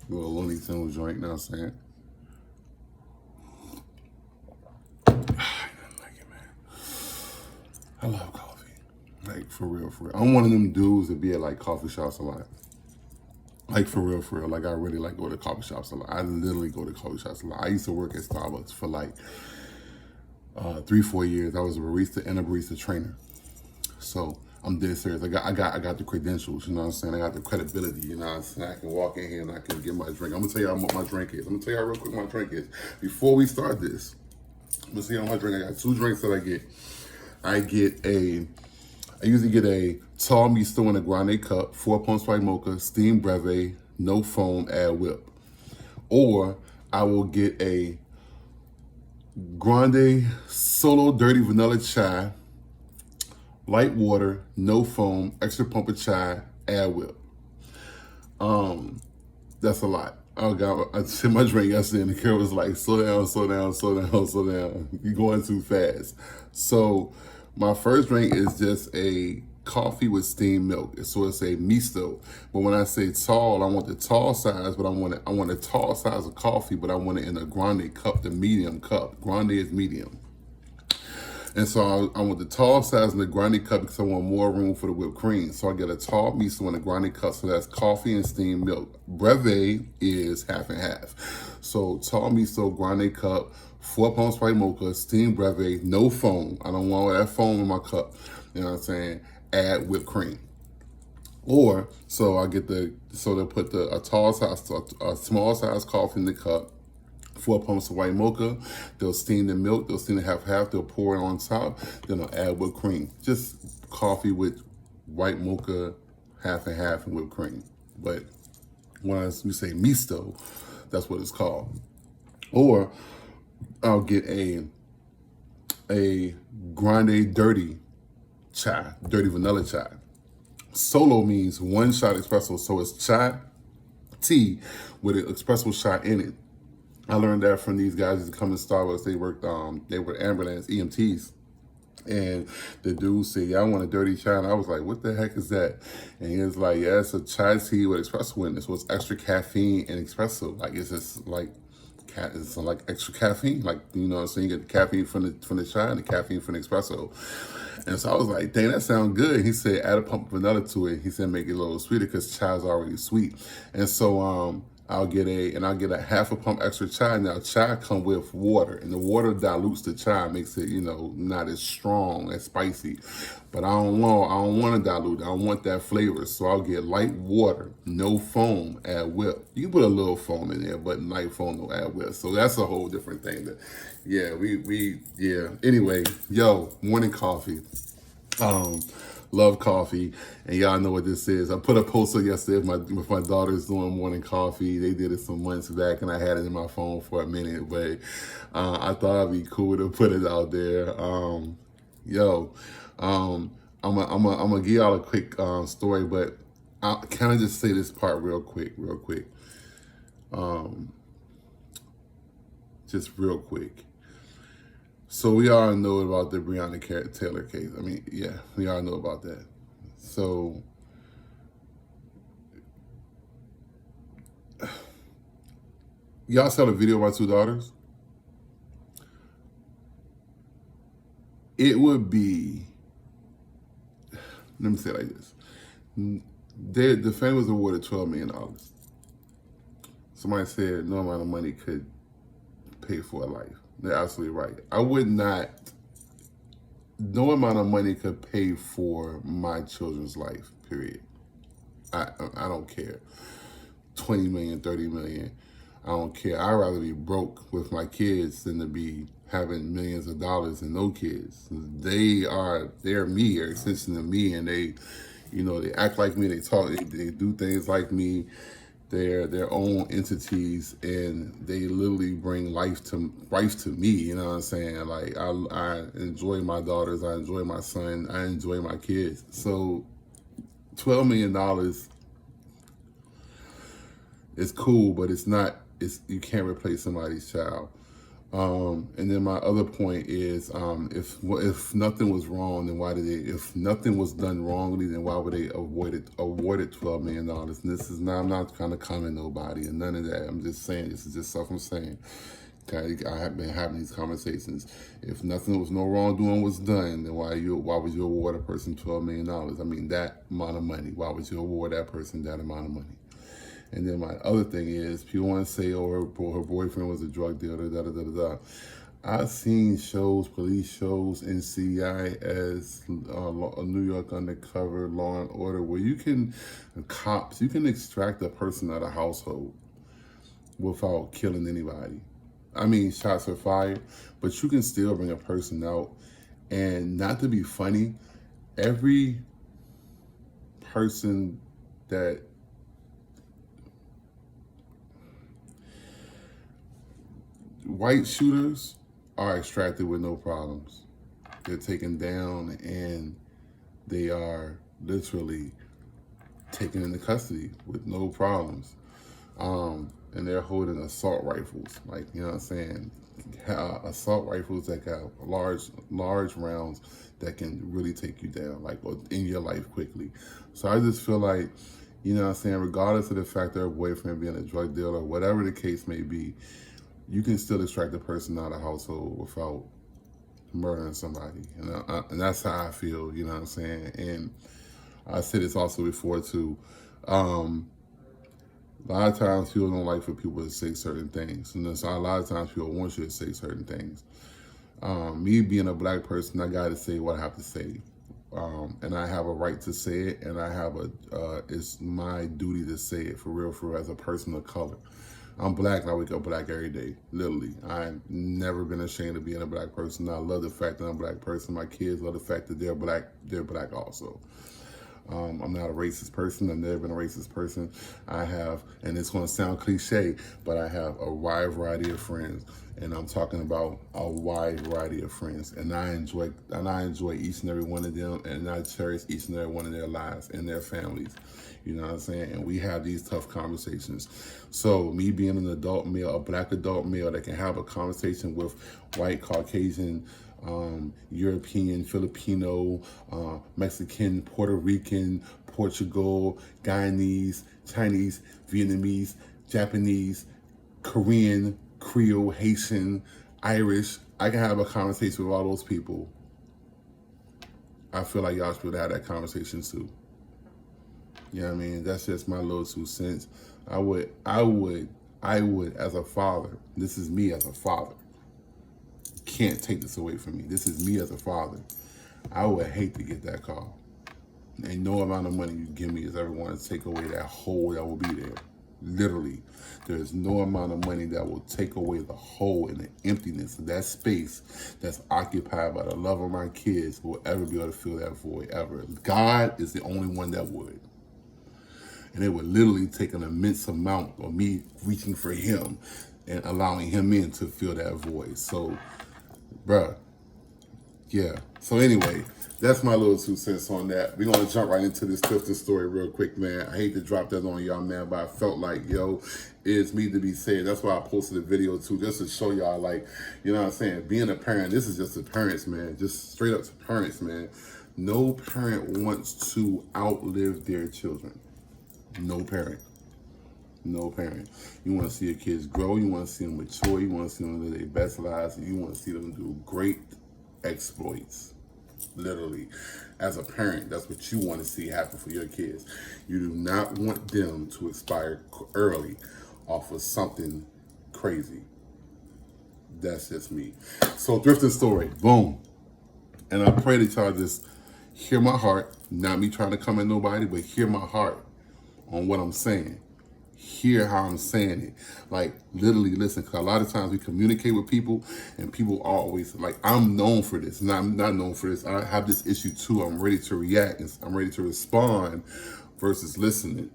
A little Looney Tunes joint, you know what I'm saying? Like it, man. I love coffee. Like, for real, for real. I'm one of them dudes that be at, like, coffee shops a lot. Like, for real, for real. Like, I really like go to coffee shops a lot. I literally go to coffee shops a lot. I used to work at Starbucks for, like, 3, 4 years. I was a barista and a barista trainer. So I'm dead serious. I got the credentials, you know what I'm saying? I got the credibility, you know what I'm saying? I can walk in here and I can get my drink. I'm gonna tell y'all what my drink is. I'm gonna tell y'all real quick what my drink is. Before we start this, I'm gonna tell y'all my drink. I got 2 drinks that I get. I usually get a tall misto in a grande cup, 4 pumps white mocha, steamed breve, no foam, add whip. Or I will get a grande solo dirty vanilla chai, light water, no foam, extra pump of chai, add whip. That's a lot. I said my drink yesterday and the girl was like, slow down, slow down, slow down, slow down. You're going too fast. So my first drink is just a coffee with steamed milk. So it's a misto. But when I say tall, I want the tall size, but I want a tall size of coffee, but I want it in a grande cup, the medium cup. Grande is medium. And so I want the tall size in the grande cup because I want more room for the whipped cream. So I get a tall miso in a grande cup. So that's coffee and steamed milk. Breve is half and half. So tall miso, grande cup, 4 pumps white mocha, steamed breve, no foam. I don't want all that foam in my cup. You know what I'm saying? Add whipped cream. Or so I get they'll put a small size coffee in the cup. 4 pumps of white mocha. They'll steam the milk. They'll steam it half. They'll pour it on top. Then they'll add whipped cream. Just coffee with white mocha, half and half, and whipped cream. But when we say misto, that's what it's called. Or I'll get a grande dirty chai, dirty vanilla chai. Solo means 1 shot espresso, so it's chai tea with an espresso shot in it. I learned that from these guys that come to Starbucks. They were ambulance EMTs. And the dude said, yeah, I want a dirty chai. And I was like, what the heck is that? And he was like, yeah, it's a chai tea with espresso in it. So it's extra caffeine and espresso. Like, it's like extra caffeine. Like, you know what I'm saying? You get the caffeine from the chai and the caffeine from the espresso. And so I was like, dang, that sounds good. He said, add a pump of vanilla to it. He said, make it a little sweeter because chai is already sweet. And so, I'll get a half a pump extra chai. Now chai come with water, and the water dilutes the chai, makes it, not as strong, as spicy. But I don't want to dilute it. I want that flavor. So I'll get light water, no foam, add whip. You can put a little foam in there, but light foam will add whip. So that's a whole different thing. Yeah. Anyway, morning coffee. Love coffee, and y'all know what this is. I put a post up yesterday with my daughters doing morning coffee. They did it some months back, and I had it in my phone for a minute, but I thought it'd be cool to put it out there. I'm gonna give y'all a quick story, but can I just say this part real quick? Just real quick. So we all know about the Brianna Taylor case. I mean, yeah, we all know about that. So y'all saw the video of my 2 daughters? It would be, let me say it like this. The family was awarded $12 million. Somebody said no amount of money could pay for a life. They're absolutely right. No amount of money could pay for my children's life, period. I don't care. 20 million, 30 million. I don't care. I'd rather be broke with my kids than to be having millions of dollars and no kids. They're me, they're extension of me, and they act like me, they talk, they do things like me. They're their own entities, and they literally bring life to me. You know what I'm saying? Like I enjoy my daughters, I enjoy my son, I enjoy my kids. So $12 million is cool, but it's not. You can't replace somebody's child. And then my other point is, if nothing was wrong, then why did they? If nothing was done wrongly, then why would they awarded $12 million? And this is not. I'm not trying to comment nobody and none of that. I'm just saying this is just stuff I'm saying. Okay, I have been having these conversations. If nothing was no wrongdoing was done, then why would you award a person $12 million? I mean that amount of money. Why would you award that person that amount of money? And then my other thing is, people want to say, oh, her boyfriend was a drug dealer, da da da da da. I've seen shows, police shows, NCIS, New York Undercover, Law and Order, where you can extract a person out of a household without killing anybody. I mean, shots are fired, but you can still bring a person out. And not to be funny, every person that white shooters are extracted with no problems. They're taken down and they are literally taken into custody with no problems. And they're holding assault rifles, like, you know what I'm saying? Assault rifles that got large rounds that can really take you down, like, in your life quickly. So I just feel like, you know what I'm saying, regardless of the fact that her boyfriend being a drug dealer, whatever the case may be, you can still extract a person out of a household without murdering somebody. And that's how I feel, you know what I'm saying? And I said this also before too. A lot of times people don't like for people to say certain things. And so a lot of times people want you to say certain things. Me being a black person, I got to say what I have to say. And I have a right to say it, and it's my duty to say it for real, as a person of color. I'm black and I wake up black every day, literally. I've never been ashamed of being a black person. I love the fact that I'm a black person. My kids love the fact that they're black also. I'm not a racist person. I've never been a racist person. I have, and it's going to sound cliche, but I have a wide variety of friends, and I'm talking about a wide variety of friends, and I enjoy each and every one of them, and I cherish each and every one of their lives and their families. You know what I'm saying? And we have these tough conversations. So me being an adult male, a black adult male that can have a conversation with white, Caucasian, European, Filipino, Mexican, Puerto Rican, Portugal, Guyanese, Chinese, Vietnamese, Japanese, Korean, Creole, Haitian, Irish. I can have a conversation with all those people. I feel like y'all should have that conversation too. You know what I mean? That's just my little 2 cents. I would, as a father, this is me as a father. Can't take this away from me. This is me as a father. I would hate to get that call. And no amount of money you give me is ever going to take away that hole that will be there. Literally. There's no amount of money that will take away the hole and the emptiness of that space that's occupied by the love of my kids who will ever be able to fill that void ever. God is the only one that would. And it would literally take an immense amount of me reaching for him and allowing him in to fill that void. So, bruh, yeah. So anyway, that's my little 2 cents on that. We're going to jump right into this Clifton story real quick, man. I hate to drop that on y'all, man, but I felt like, it's me to be said. That's why I posted a video, too, just to show y'all, like, you know what I'm saying? Being a parent, this is just to parents, man. Just straight up to parents, man. No parent wants to outlive their children. No parent. No parent. You want to see your kids grow. You want to see them mature. You want to see them live their best lives. And you want to see them do great exploits. Literally. As a parent, that's what you want to see happen for your kids. You do not want them to expire early off of something crazy. That's just me. So, thrifting story. Boom. And I pray that y'all just hear my heart. Not me trying to come at nobody, but hear my heart on what I'm saying. Hear how I'm saying it. Like, literally listen, because a lot of times we communicate with people and people are always like, I'm known for this, and I'm not known for this. I have this issue too. I'm ready to react and I'm ready to respond versus listening.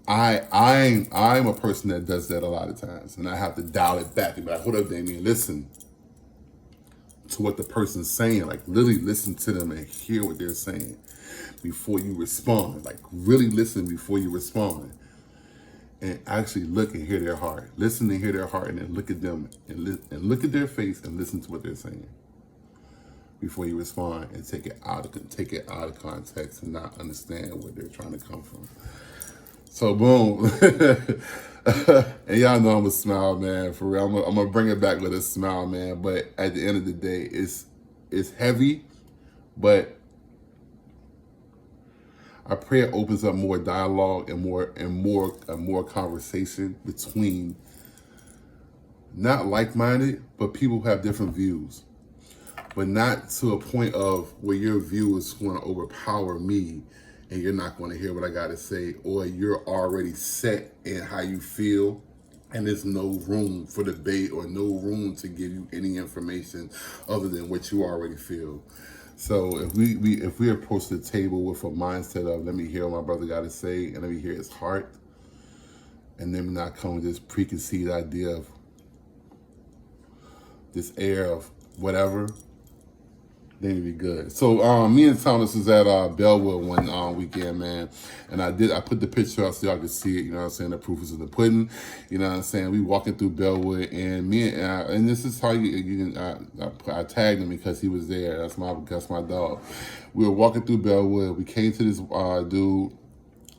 I'm a person that does that a lot of times, and I have to dial it back and be like, hold up, Damien, listen to what the person's saying. Like, literally listen to them and hear what they're saying before you respond. Like, really listen before you respond. and actually look and hear their heart. Listen and hear their heart, and then look at them and look at their face and listen to what they're saying before you respond, and take it out of context and not understand where they're trying to come from. So boom. And y'all know I'm a smile, man. For real, I'm gonna bring it back with a smile, man. But at the end of the day, it's heavy, but I pray it opens up more dialogue and more conversation between not like-minded, but people who have different views. But not to a point of where your view is going to overpower me and you're not going to hear what I got to say, or you're already set in how you feel and there's no room for debate or no room to give you any information other than what you already feel. So if we approach the table with a mindset of, let me hear what my brother got to say and let me hear his heart, and then not come with this preconceived idea of this air of whatever, then it'd be good. So me and Thomas was at Bellwood one weekend, man, and I put the picture up so y'all could see it. You know what I'm saying? The proof is in the pudding. You know what I'm saying? We walking through Bellwood, and and this is how I tagged him because he was there. That's my dog. We were walking through Bellwood. We came to this dude.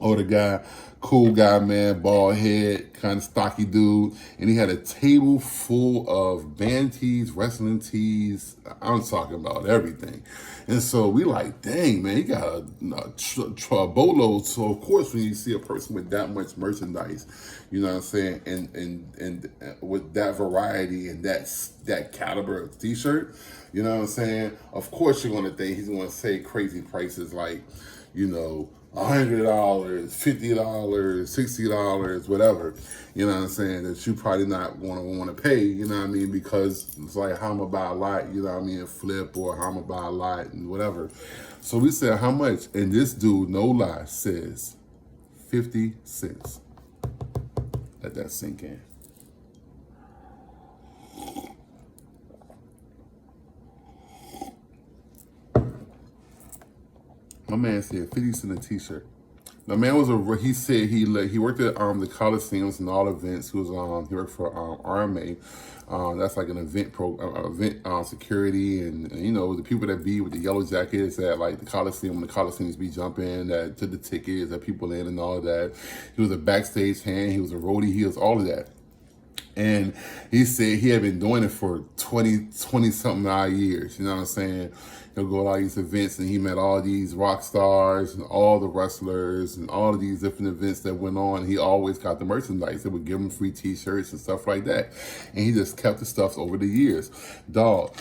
Older guy, cool guy, man, bald head, kind of stocky dude. And he had a table full of band tees, wrestling tees. I'm talking about everything. And so we like, dang, man, he got a boatload. So, of course, when you see a person with that much merchandise, you know what I'm saying, and with that variety and that caliber of t-shirt, you know what I'm saying, of course you're going to think he's going to say crazy prices like, you know, $100, $50, $60, whatever, you know what I'm saying, that you probably not gonna want to pay, you know what I mean, because it's like, how I'm gonna buy a lot, you know what I mean, flip, or how I'm gonna buy a lot and whatever. So we said, how much? And this dude, no lie, says 50 cents. Let that sink in. My man said 50 cents a t-shirt. The man he said he worked at the Coliseums and all events. He worked for RMA. That's like an event security, and you know, the people that be with the yellow jackets at like the Coliseum, when the Coliseums be jumping, that to the tickets, that people in and all of that. He was a backstage hand, he was a roadie, he was all of that. And he said he had been doing it for 20 something odd years. You know what I'm saying? He'll go to all these events, and he met all these rock stars and all the wrestlers and all of these different events that went on. He always got the merchandise. They would give him free t-shirts and stuff like that. And he just kept the stuff over the years. Dog,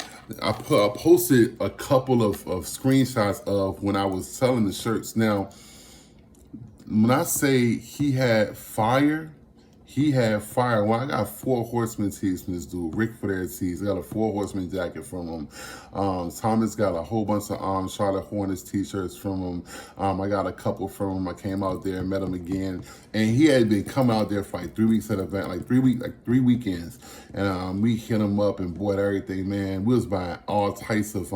I posted a couple of screenshots of when I was selling the shirts. Now, when I say he had fire, well, I got 4 Horsemen tees from this dude. Rick Flair tees. I got a 4 Horsemen jacket from him. Thomas got a whole bunch of Charlotte Hornets t-shirts from him. I got a couple from him. I came out there and met him again. And he had been coming out there for like 3 weeks at an event, like 3 weekends. And we hit him up and bought everything, man. We was buying all types of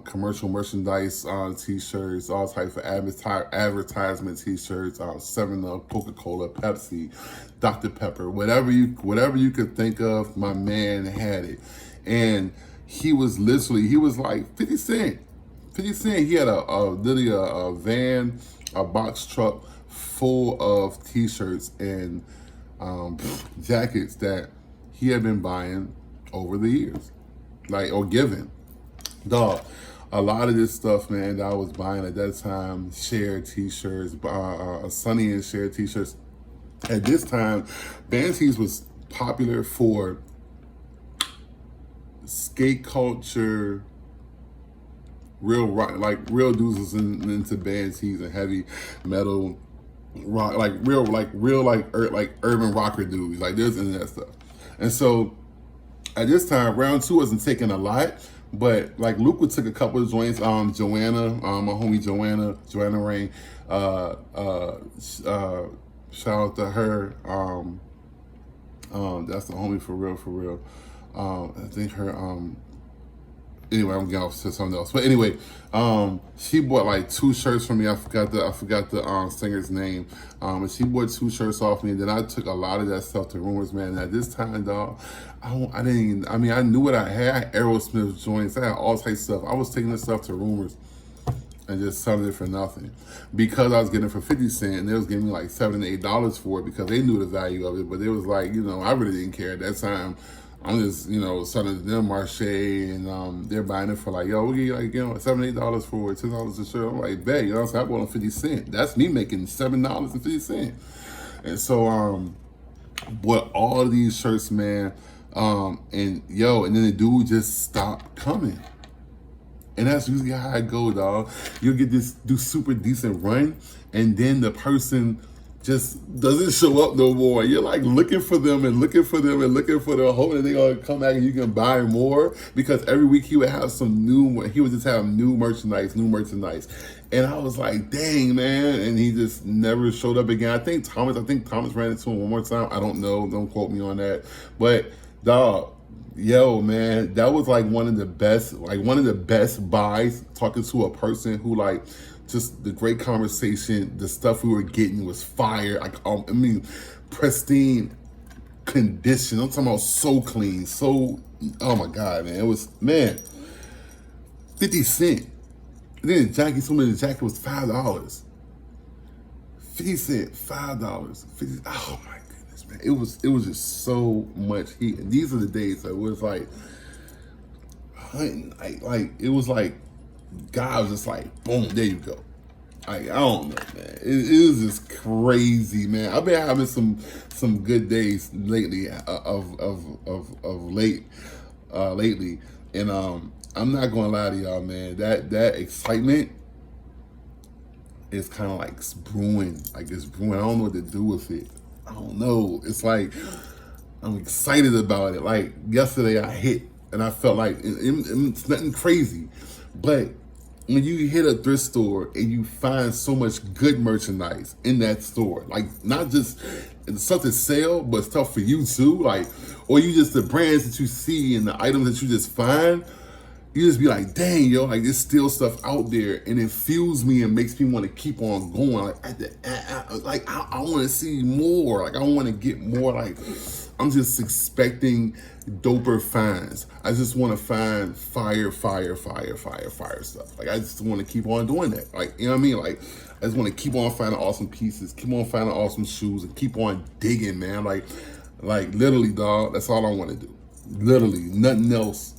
commercial merchandise t-shirts, all types of advertisement t-shirts, 7-Up, Coca-Cola, Pepsi, Dr. Pepper, whatever you could think of, my man had it. And he was like 50 cent. 50 cent. He had literally a van, a box truck full of t-shirts and jackets that he had been buying over the years, like, or given. Dog, a lot of this stuff, man, that I was buying at that time, shared t-shirts, Sonny and shared t-shirts. At this time, band tees was popular for skate culture, real rock, like real dudes was into band tees and heavy metal rock, like urban rocker dudes, like there's into that stuff. And so at this time, round 2 wasn't taking a lot, but like Luke took a couple of joints. Joanna, my homie Joanna Rain, shout out to her. That's the homie for real. I think her Anyway, I'm getting off to something else. But anyway, she bought like 2 shirts from me. I forgot the singer's name. And she bought 2 shirts off me, and then I took a lot of that stuff to Rumors, man. And at this time, dog, I didn't even, I mean, I knew what I had. I had Aerosmith joints. I had all types of stuff. I was taking this stuff to Rumors and just selling it for nothing because I was getting it for 50 cents, and they was giving me like $7 and $8 for it because they knew the value of it. But it was like, I really didn't care at that time. I'm just, selling to them Marche, and they're buying it for like, yo, we get like, $7, $8 for it, $10 a shirt. I'm like, bet, so I bought on 50 cents. That's me making $7.50. And so, bought all of these shirts, man. And then the dude just stopped coming. And that's usually how I go, dog. You'll get this do super decent run, and then the person just doesn't show up no more. You're like looking for them and looking for them and looking for them, hoping they're gonna come back and you can buy more. Because every week he would have he would just have new merchandise. And I was like, dang, man. And he just never showed up again. I think Thomas ran into him one more time. I don't know. Don't quote me on that. But dog, yo, man, that was like one of the best buys, talking to a person who like, just the great conversation, the stuff we were getting was fire. Pristine condition. I'm talking about so clean, oh my God, man. It was, 50 cents. And then the jacket, the jacket was $5. 50 cents, $5. 50, oh my goodness, man. It was just so much heat. And these are the days that it was like it was like God was just like, boom, there you go. I don't know, man. It was just crazy, man. I've been having some good days lately lately, and I'm not gonna lie to y'all, man. That excitement is kind of like brewing. Like it's brewing. I don't know what to do with it. I don't know. It's like I'm excited about it. Like yesterday, I hit, and I felt like it's nothing crazy, but when you hit a thrift store and you find so much good merchandise in that store, like not just stuff to sell, but stuff for you too, like, or you just the brands that you see and the items that you just find, you just be like, dang, yo, like there's still stuff out there, and it fuels me and makes me want to keep on going. Like I want to see more. Like I want to get more. Like I'm just expecting doper finds. I just want to find fire stuff. Like I just want to keep on doing that. Like, you know what I mean? Like I just want to keep on finding awesome pieces, keep on finding awesome shoes, and keep on digging, man. Like literally, dog, that's all I want to do. Literally, nothing else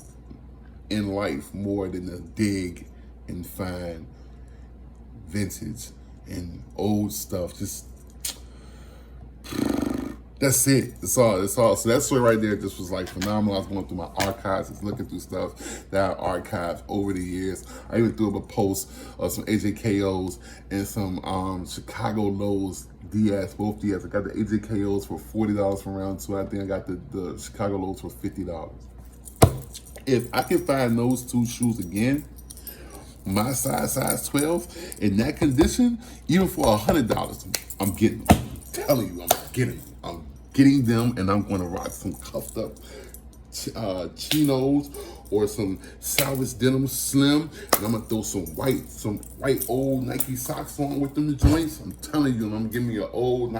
in life more than to dig and find vintage and old stuff. Just that's it. That's all. So that story right there just was like phenomenal. I was going through my archives, just looking through stuff that I archived over the years. I even threw up a post of some AJKOs and some Chicago Lows DS, both DS. I got the AJKOs for $40 from round 2. I think I got the Chicago Lows for $50. If I can find those 2 shoes again, my size 12, in that condition, even for $100, I'm getting them. I'm telling you, I'm getting them, and I'm going to rock some cuffed up chinos or some salvage denim slim, and I'm gonna throw some white old Nike socks on with them joints. I'm telling you, and I'm gonna give me an old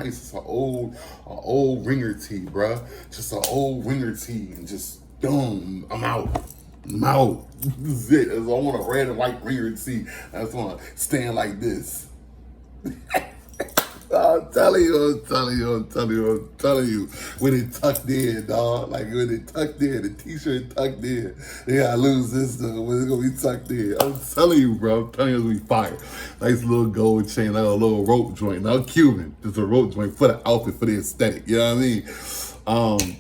ringer tee, bruh. Just an old ringer tee, and just boom, I'm out. This is it. I want a red and white ringer tee. I just want to stand like this. I'm telling you. When it tucked in, dog. Like when it tucked in, the t-shirt tucked in. They gotta lose this stuff when it's gonna be tucked in. I'm telling you, bro. I'm telling you, it's gonna be fire. Nice little gold chain, like a little rope joint. Not Cuban, just a rope joint for the outfit, for the aesthetic. You know what I mean?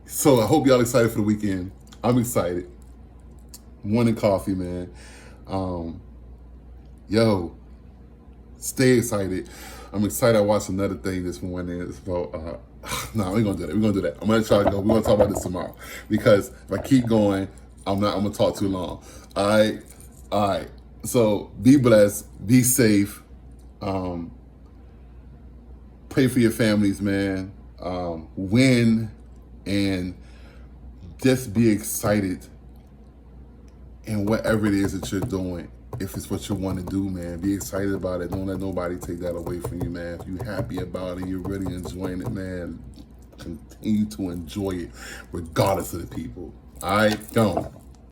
So I hope y'all excited for the weekend. I'm excited. Morning coffee, man. Stay excited. I'm excited. I watched another thing this morning. It's about, no, we're gonna do that. I'm gonna let y'all go. We're gonna talk about this tomorrow. Because if I keep going, I'm gonna talk too long. All right. So be blessed, be safe. Pray for your families, man. Win, and just be excited And whatever it is that you're doing, if it's what you want to do, man, be excited about it. Don't let nobody take that away from you, man. If you're happy about it, you're really enjoying it, man, continue to enjoy it regardless of the people. All right, go.